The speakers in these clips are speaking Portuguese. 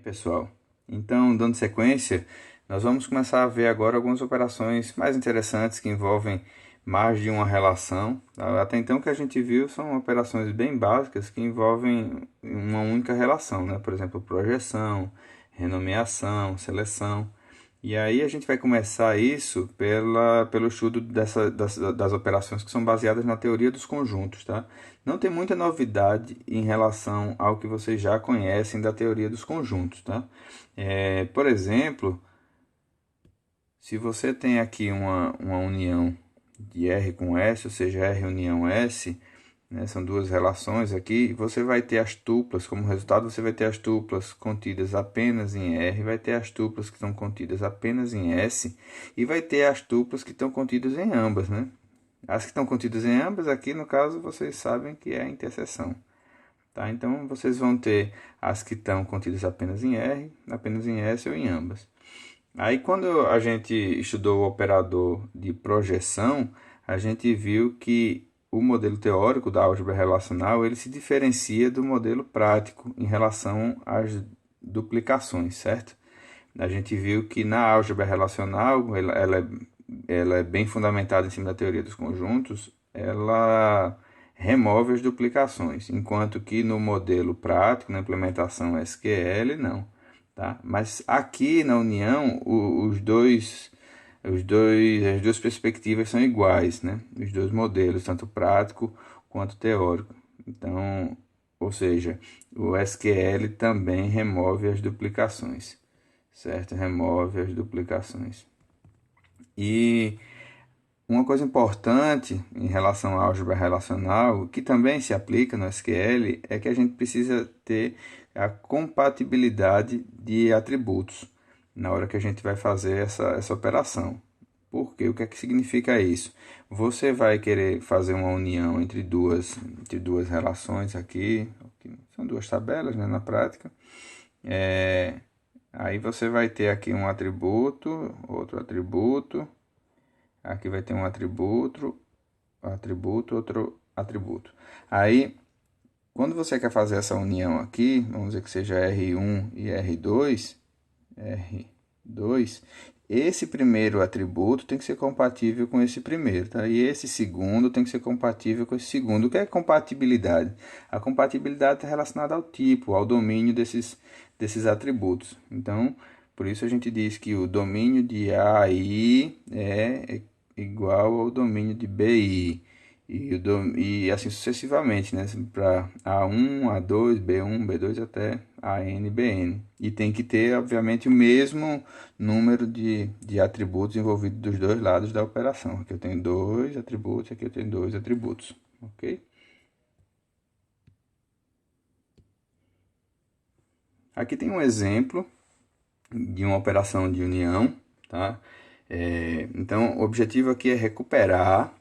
Pessoal, então dando sequência, nós vamos começar a ver agora algumas operações mais interessantes que envolvem mais de uma relação. Até então o que a gente viu são operações bem básicas que envolvem uma única relação, né? Por exemplo, projeção, renomeação, seleção. E aí a gente vai começar isso pelo estudo das operações que são baseadas na teoria dos conjuntos, tá? Não tem muita novidade em relação ao que vocês já conhecem da teoria dos conjuntos, tá? Por exemplo, se você tem aqui uma união de R com S, ou seja, R união S, né, são duas relações aqui, você vai ter as tuplas, como resultado você vai ter as tuplas contidas apenas em R, vai ter as tuplas que estão contidas apenas em S, e vai ter as tuplas que estão contidas em ambas, né? As que estão contidas em ambas, aqui no caso, vocês sabem que é a interseção. Tá? Então, vocês vão ter as que estão contidas apenas em R, apenas em S ou em ambas. Aí, quando a gente estudou o operador de projeção, a gente viu que o modelo teórico da álgebra relacional ele se diferencia do modelo prático em relação às duplicações, certo? A gente viu que na álgebra relacional, ela é bem fundamentada em cima da teoria dos conjuntos, ela remove as duplicações, enquanto que no modelo prático, na implementação SQL, não. Tá? Mas aqui na união, as duas perspectivas são iguais, né? Os dois modelos, tanto prático quanto teórico. Então, ou seja, o SQL também remove as duplicações, certo? Remove as duplicações. E uma coisa importante em relação à álgebra relacional, que também se aplica no SQL, é que a gente precisa ter a compatibilidade de atributos na hora que a gente vai fazer essa operação. Por quê? O que é que significa isso? Você vai querer fazer uma união entre duas relações aqui, são duas tabelas, né, na prática. Aí você vai ter aqui um atributo, outro atributo. Aqui vai ter um atributo, outro atributo. Aí, quando você quer fazer essa união aqui, vamos dizer que seja R1 e R2, esse primeiro atributo tem que ser compatível com esse primeiro, tá? E esse segundo tem que ser compatível com esse segundo. O que é compatibilidade? A compatibilidade está relacionada ao tipo, ao domínio desses atributos. Então, por isso a gente diz que o domínio de AI é igual ao domínio de BI. E assim sucessivamente, né? Para A1, A2, B1, B2 até AN, BN. E tem que ter, obviamente, o mesmo número de atributos envolvidos dos dois lados da operação. Aqui eu tenho dois atributos, aqui eu tenho dois atributos. Ok? Aqui tem um exemplo de uma operação de união. Tá? Então, o objetivo aqui é recuperar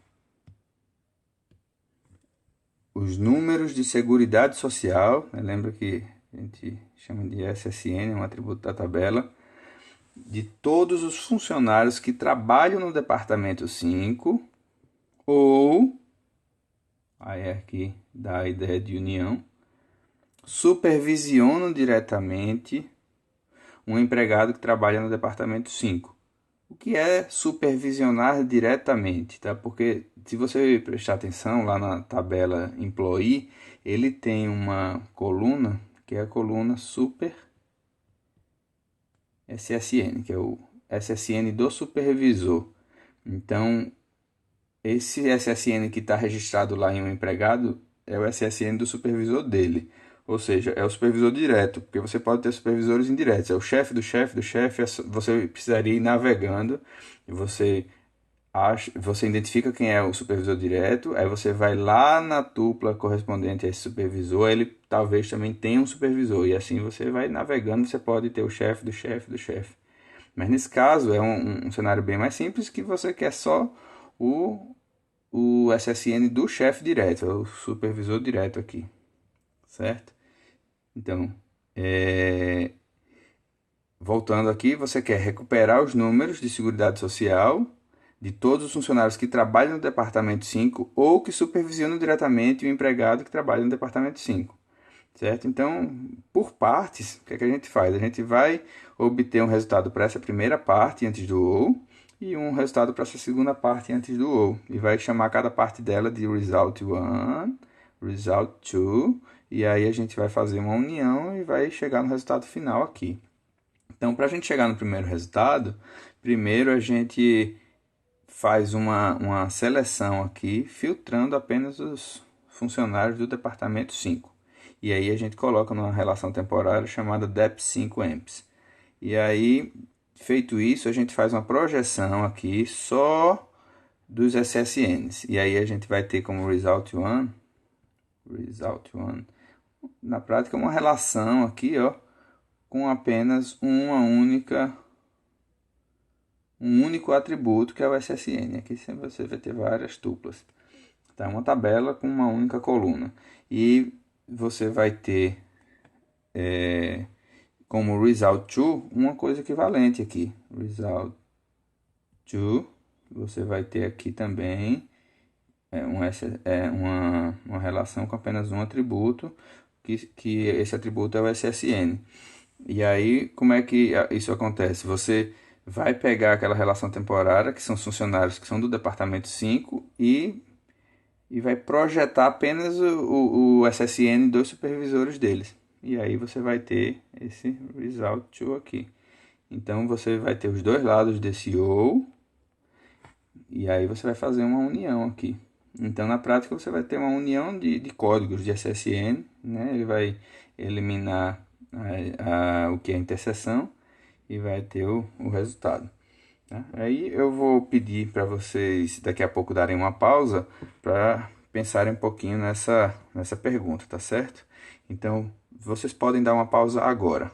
os números de seguridade social, né? Lembra que a gente chama de SSN, um atributo da tabela, de todos os funcionários que trabalham no departamento 5 ou, aí aqui dá a ideia de união, supervisionam diretamente um empregado que trabalha no departamento 5. O que é supervisionar diretamente, tá? Porque se você prestar atenção lá na tabela employee, ele tem uma coluna que é a coluna super SSN, que é o SSN do supervisor. Então, esse SSN que está registrado lá em um empregado é o SSN do supervisor dele. Ou seja, é o supervisor direto, porque você pode ter supervisores indiretos. É o chefe do chefe do chefe. Você precisaria ir navegando e você identifica quem é o supervisor direto, aí você vai lá na tupla correspondente a esse supervisor, ele talvez também tenha um supervisor, e assim você vai navegando, você pode ter o chefe do chefe do chefe. Mas nesse caso é um cenário bem mais simples, que você quer só o, o SSN do chefe direto, é o supervisor direto aqui, certo? Então, voltando aqui, você quer recuperar os números de seguridade social de todos os funcionários que trabalham no departamento 5 ou que supervisionam diretamente o empregado que trabalha no departamento 5. certo? Então, por partes, o que é que a gente faz? A gente vai obter um resultado para essa primeira parte antes do ou e um resultado para essa segunda parte antes do ou, e vai chamar cada parte dela de result 1, result 2, e aí a gente vai fazer uma união e vai chegar no resultado final aqui. Então, para a gente chegar no primeiro resultado, primeiro a gente faz uma seleção aqui, filtrando apenas os funcionários do departamento 5. E aí a gente coloca numa relação temporária chamada dep5emps. E aí, feito isso, a gente faz uma projeção aqui só dos SSNs. E aí a gente vai ter como result 1, na prática uma relação aqui, ó, com apenas um único atributo, que é o SSN. Aqui você vai ter várias tuplas. Tá? Uma tabela com uma única coluna. E você vai ter como result 2 uma coisa equivalente aqui. Result 2, você vai ter aqui também uma relação com apenas um atributo, que esse atributo é o SSN. E aí, como é que isso acontece? Você vai pegar aquela relação temporária, que são os funcionários que são do departamento 5, e vai projetar apenas o SSN dos supervisores deles. E aí você vai ter esse result 2 aqui. Então você vai ter os dois lados desse ou, e aí você vai fazer uma união aqui. Então na prática você vai ter uma união de códigos de SSN, né? Ele vai eliminar o que é interseção e vai ter o resultado. Tá? Aí eu vou pedir para vocês daqui a pouco darem uma pausa para pensarem um pouquinho nessa pergunta, tá certo? Então vocês podem dar uma pausa agora.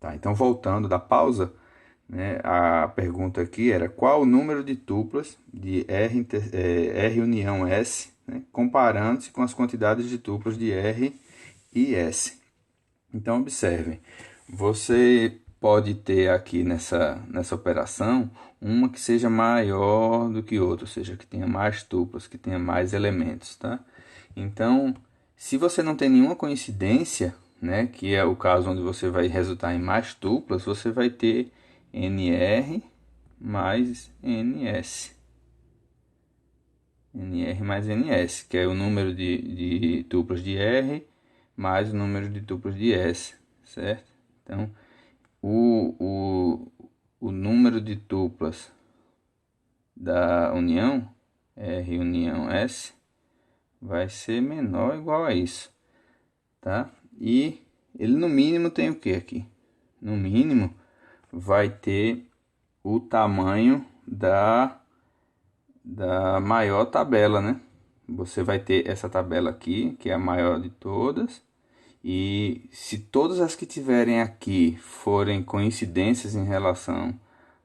Tá? Então voltando da pausa, né, a pergunta aqui era qual o número de tuplas de R união S, né, comparando-se com as quantidades de tuplas de R e S. Então observem, você pode ter aqui nessa operação uma que seja maior do que outra, ou seja, que tenha mais tuplas, que tenha mais elementos, tá? Então, se você não tem nenhuma coincidência, né, que é o caso onde você vai resultar em mais tuplas, você vai ter NR mais NS. NR mais NS, que é o número de tuplas de R mais o número de tuplas de S, certo? Então, o número de tuplas da união, R união S, vai ser menor ou igual a isso, tá? E ele no mínimo tem o que aqui? No mínimo vai ter o tamanho da maior tabela, né? Você vai ter essa tabela aqui, que é a maior de todas. E se todas as que tiverem aqui forem coincidências em relação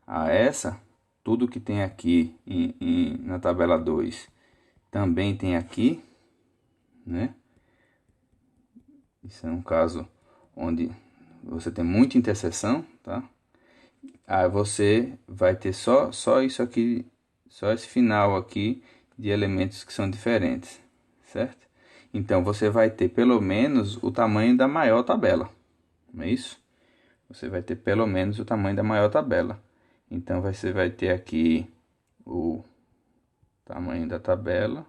a essa, tudo que tem aqui na tabela 2 também tem aqui, né? Isso é um caso onde você tem muita interseção, tá? Aí você vai ter só isso aqui, só esse final aqui de elementos que são diferentes, certo? Então você vai ter pelo menos o tamanho da maior tabela, não é isso? Você vai ter pelo menos o tamanho da maior tabela. Então você vai ter aqui o tamanho da tabela,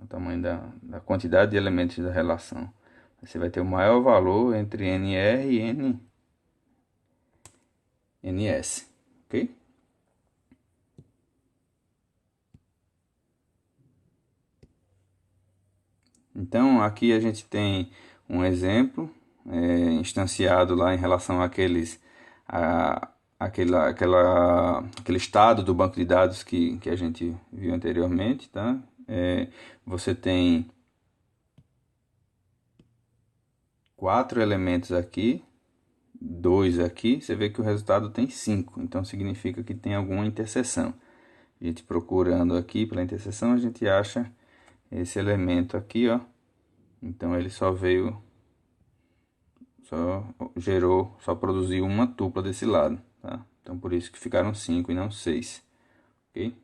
o tamanho da quantidade de elementos da relação. Você vai ter o maior valor entre NR e NS, ok? Então aqui a gente tem um exemplo instanciado lá em relação àquele estado do banco de dados que a gente viu anteriormente, tá? Você tem 4 elementos aqui, 2 aqui, você vê que o resultado tem 5, então significa que tem alguma interseção. A gente procurando aqui pela interseção, a gente acha esse elemento aqui, ó. Então ele só produziu uma tupla desse lado, tá? Então por isso que ficaram 5 e não 6, ok?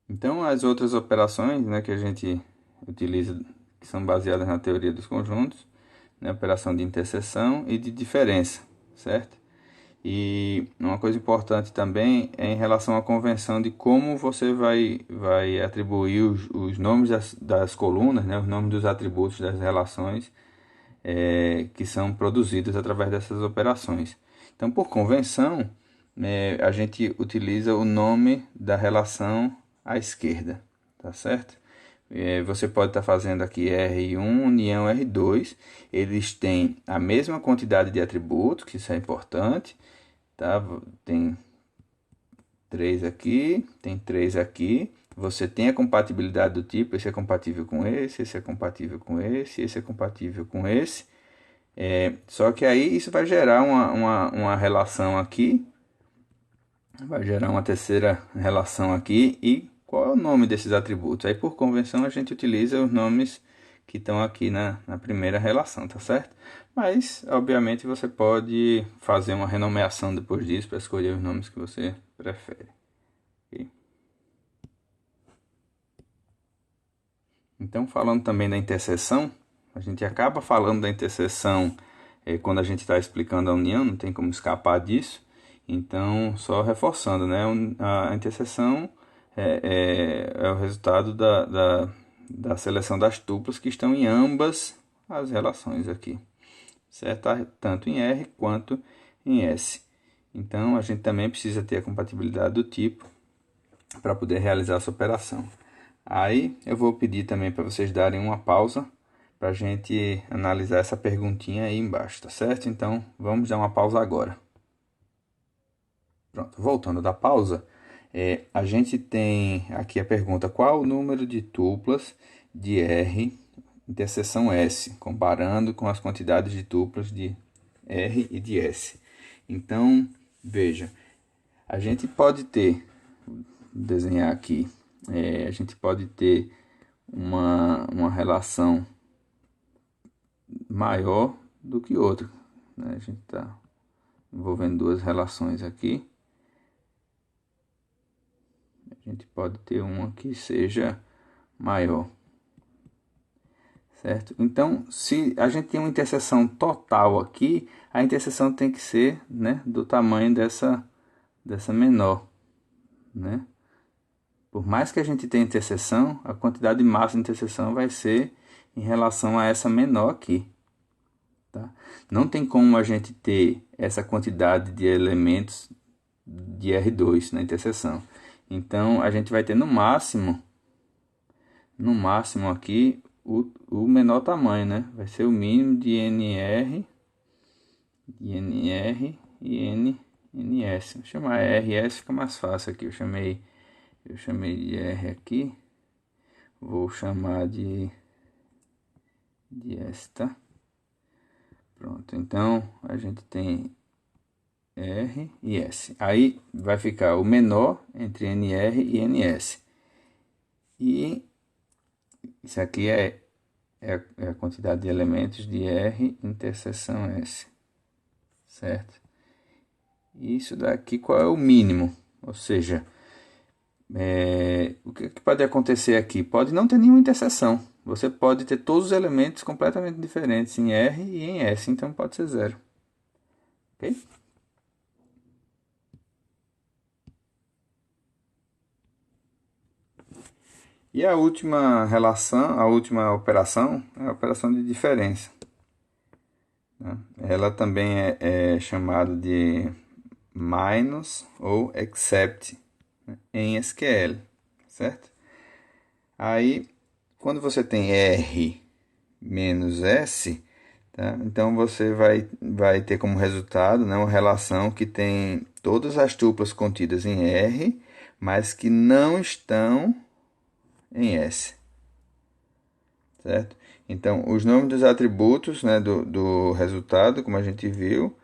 Então, as outras operações, né, que a gente utiliza, que são baseadas na teoria dos conjuntos, né, operação de interseção e de diferença, certo? E uma coisa importante também é em relação à convenção de como você vai atribuir os nomes das colunas, né, os nomes dos atributos das relações que são produzidos através dessas operações. Então, por convenção, a gente utiliza o nome da relação à esquerda, tá certo? Você pode estar fazendo aqui R1 união R2, eles têm a mesma quantidade de atributos, que isso é importante, tá? Tem 3 aqui, tem 3 aqui. Você tem a compatibilidade do tipo, esse é compatível com esse é compatível com esse é compatível com esse. Só que aí isso vai gerar uma relação aqui, vai gerar uma terceira relação aqui. E qual é o nome desses atributos? Aí por convenção a gente utiliza os nomes que estão aqui na primeira relação, tá certo? Mas obviamente você pode fazer uma renomeação depois disso para escolher os nomes que você prefere. Ok? Então, falando também da interseção, a gente acaba falando da interseção quando a gente está explicando a união, não tem como escapar disso. Então, só reforçando, né? A interseção é o resultado da seleção das tuplas que estão em ambas as relações aqui, certo? Tanto em R quanto em S. Então, a gente também precisa ter a compatibilidade do tipo para poder realizar essa operação. Aí eu vou pedir também para vocês darem uma pausa para a gente analisar essa perguntinha aí embaixo, tá certo? Então vamos dar uma pausa agora. Pronto, voltando da pausa, a gente tem aqui a pergunta: qual o número de tuplas de R interseção S, comparando com as quantidades de tuplas de R e de S? Então, veja, a gente pode ter, vou desenhar aqui, a gente pode ter uma relação maior do que outra, né? A gente está envolvendo duas relações aqui. A gente pode ter uma que seja maior, certo? Então, se a gente tem uma interseção total aqui, a interseção tem que ser, né, do tamanho dessa menor, né? Por mais que a gente tenha interseção, a quantidade de massa de interseção vai ser em relação a essa menor aqui. Tá? Não tem como a gente ter essa quantidade de elementos de R2 na interseção. Então a gente vai ter no máximo aqui o menor tamanho, né? Vai ser o mínimo de NR e NS. Vou chamar RS, fica mais fácil aqui. Eu chamei de R aqui. Vou chamar de S, tá? Pronto, então a gente tem R e S. Aí vai ficar o menor entre NR e NS. E isso aqui é a quantidade de elementos de R interseção S. Certo? Isso daqui, qual é o mínimo? Ou seja, o que pode acontecer aqui? Pode não ter nenhuma interseção. Você pode ter todos os elementos completamente diferentes em R e em S, então pode ser zero. Ok? E a última relação, a última operação, é a operação de diferença, né? Ela também é chamada de minus ou except, né, em SQL, certo? Aí, quando você tem R menos S, tá? Então você vai ter como resultado, né, uma relação que tem todas as tuplas contidas em R, mas que não estão em S, certo? Então, os nomes dos atributos, né, do resultado, como a gente viu,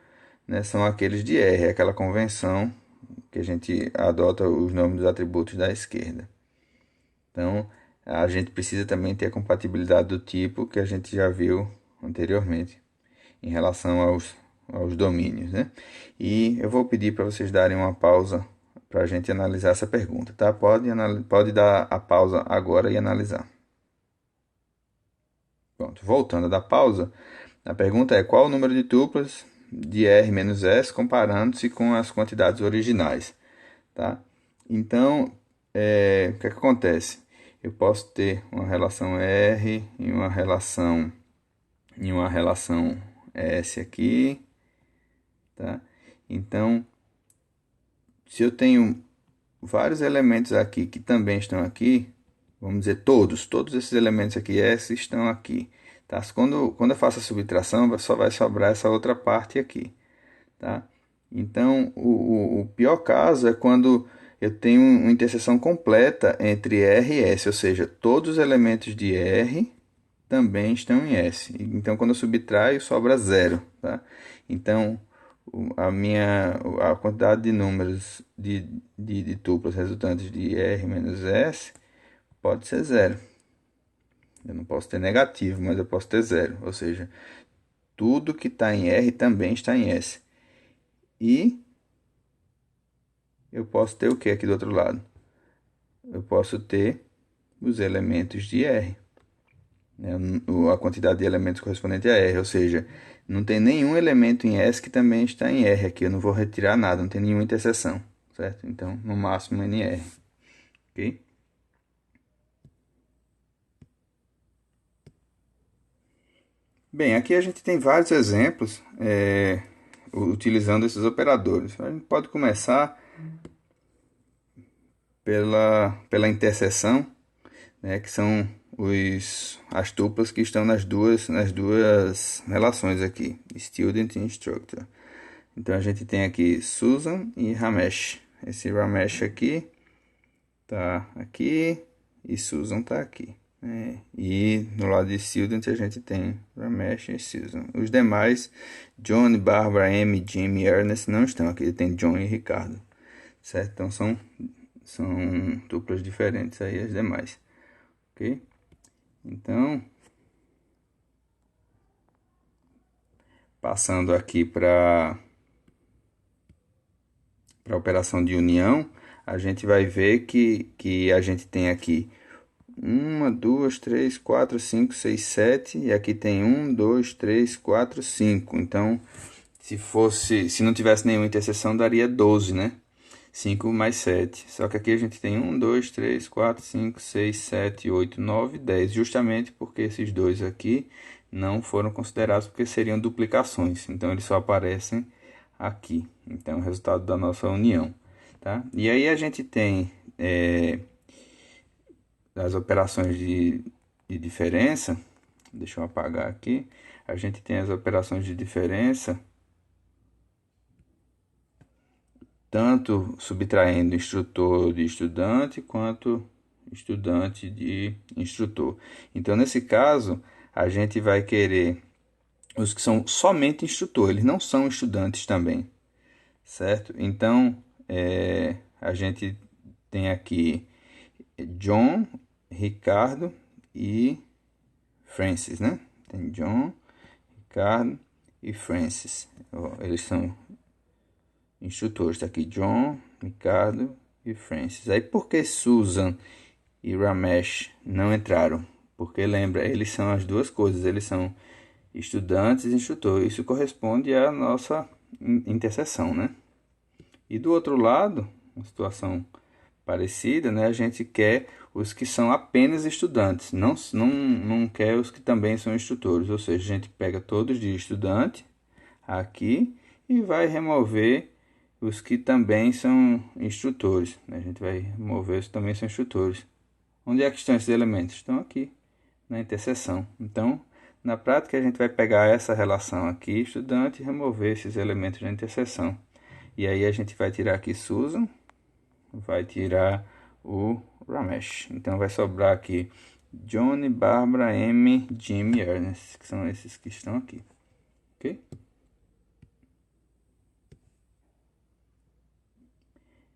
né, são aqueles de R, aquela convenção que a gente adota os nomes dos atributos da esquerda. Então, a gente precisa também ter a compatibilidade do tipo que a gente já viu anteriormente em relação aos domínios, né? E eu vou pedir para vocês darem uma pausa a gente analisar essa pergunta, tá? Pode dar a pausa agora e analisar. Pronto, voltando da pausa, a pergunta é: qual o número de tuplas de R menos S comparando-se com as quantidades originais, tá? Então, o que é que acontece? Eu posso ter uma relação R e uma relação S aqui, tá? Então, se eu tenho vários elementos aqui que também estão aqui, vamos dizer todos esses elementos aqui S estão aqui, tá? Quando eu faço a subtração, só vai sobrar essa outra parte aqui, tá? Então, o pior caso é quando eu tenho uma interseção completa entre R e S, ou seja, todos os elementos de R também estão em S. Então, quando eu subtraio, sobra zero, tá? Então, a quantidade de números de tuplas resultantes de R menos S pode ser zero. Eu não posso ter negativo, mas eu posso ter zero. Ou seja, tudo que está em R também está em S. E eu posso ter o que aqui do outro lado? Eu posso ter os elementos de R, né? A quantidade de elementos correspondente a R, ou seja, não tem nenhum elemento em S que também está em R aqui. Eu não vou retirar nada, não tem nenhuma interseção, certo? Então, no máximo NR, ok? Bem, aqui a gente tem vários exemplos utilizando esses operadores. A gente pode começar pela interseção, né, que são as tuplas que estão nas duas relações aqui, student e instructor. Então a gente tem aqui Susan e Ramesh. Esse Ramesh aqui tá aqui e Susan tá aqui, né? E no lado de student a gente tem Ramesh e Susan. Os demais, John, Barbara, Amy, Jim e Ernest não estão aqui. Tem John e Ricardo, certo? Então são duplas diferentes aí as demais, ok? Então, passando aqui para a operação de união, a gente vai ver que a gente tem aqui 1, 2, 3, 4, 5, 6, 7, e aqui tem 1, 2, 3, 4, 5. Então, se não tivesse nenhuma interseção, daria 12, né? 5 mais 7. Só que aqui a gente tem 1, 2, 3, 4, 5, 6, 7, 8, 9, 10. Justamente porque esses dois aqui não foram considerados porque seriam duplicações. Então, eles só aparecem aqui. Então, é o resultado da nossa união, tá? E aí a gente tem as operações de diferença. Deixa eu apagar aqui. A gente tem as operações de diferença, tanto subtraindo instrutor de estudante, quanto estudante de instrutor. Então, nesse caso, a gente vai querer os que são somente instrutor, eles não são estudantes também, certo? Então, a gente tem aqui John, Ricardo e Francis, né? Tem John, Ricardo e Francis. Eles são instrutores. Tá aqui John, Ricardo e Francis. Aí por que Susan e Ramesh não entraram? Porque lembra, eles são as duas coisas. Eles são estudantes e instrutores. Isso corresponde à nossa interseção, né? E do outro lado, uma situação parecida, né? A gente quer os que são apenas estudantes, não quer os que também são instrutores. Ou seja, a gente pega todos de estudante aqui e vai remover os que também são instrutores, né? A gente vai remover os que também são instrutores. Onde é que estão esses elementos? Estão aqui, na interseção. Então, na prática, a gente vai pegar essa relação aqui, estudante, e remover esses elementos da interseção. E aí a gente vai tirar aqui Susan, vai tirar o Ramesh. Então vai sobrar aqui Johnny, Barbara, Amy, Jim e Ernest, que são esses que estão aqui, ok?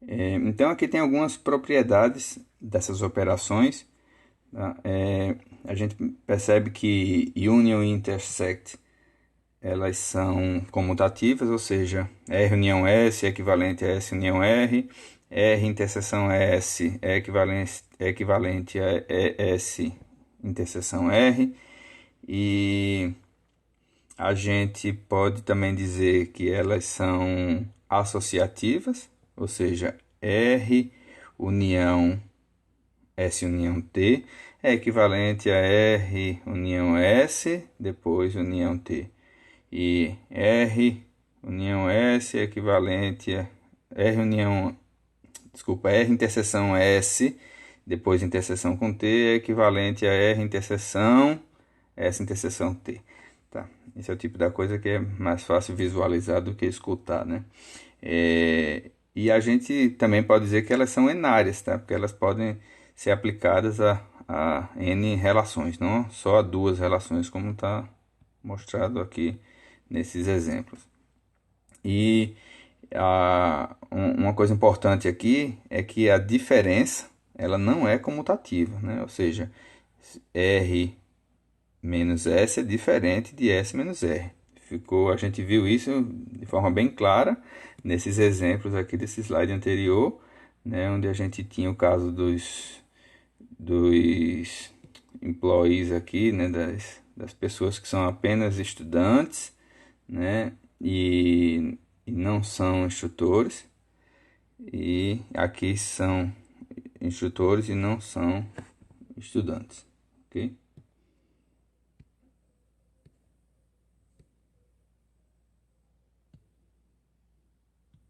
Então aqui tem algumas propriedades dessas operações, tá? A gente percebe que union e intersect elas são comutativas, ou seja, R união S é equivalente a S união R, R interseção S é equivalente a S interseção R. E a gente pode também dizer que elas são associativas, ou seja, R união S união T é equivalente a R união S, depois união T. E R união S é equivalente a R interseção S, depois interseção com T, é equivalente a R interseção S interseção T. Tá? Esse é o tipo da coisa que é mais fácil visualizar do que escutar, né? E a gente também pode dizer que elas são enárias, tá? Porque elas podem ser aplicadas a N relações, não só a duas relações, como está mostrado aqui nesses exemplos. E uma coisa importante aqui é que a diferença ela não é comutativa, né? Ou seja, R menos S é diferente de S menos R. A gente viu isso de forma bem clara nesses exemplos aqui desse slide anterior, né? Onde a gente tinha o caso dos employees aqui, né? Das pessoas que são apenas estudantes, né? E não são instrutores, e aqui são instrutores e não são estudantes, ok?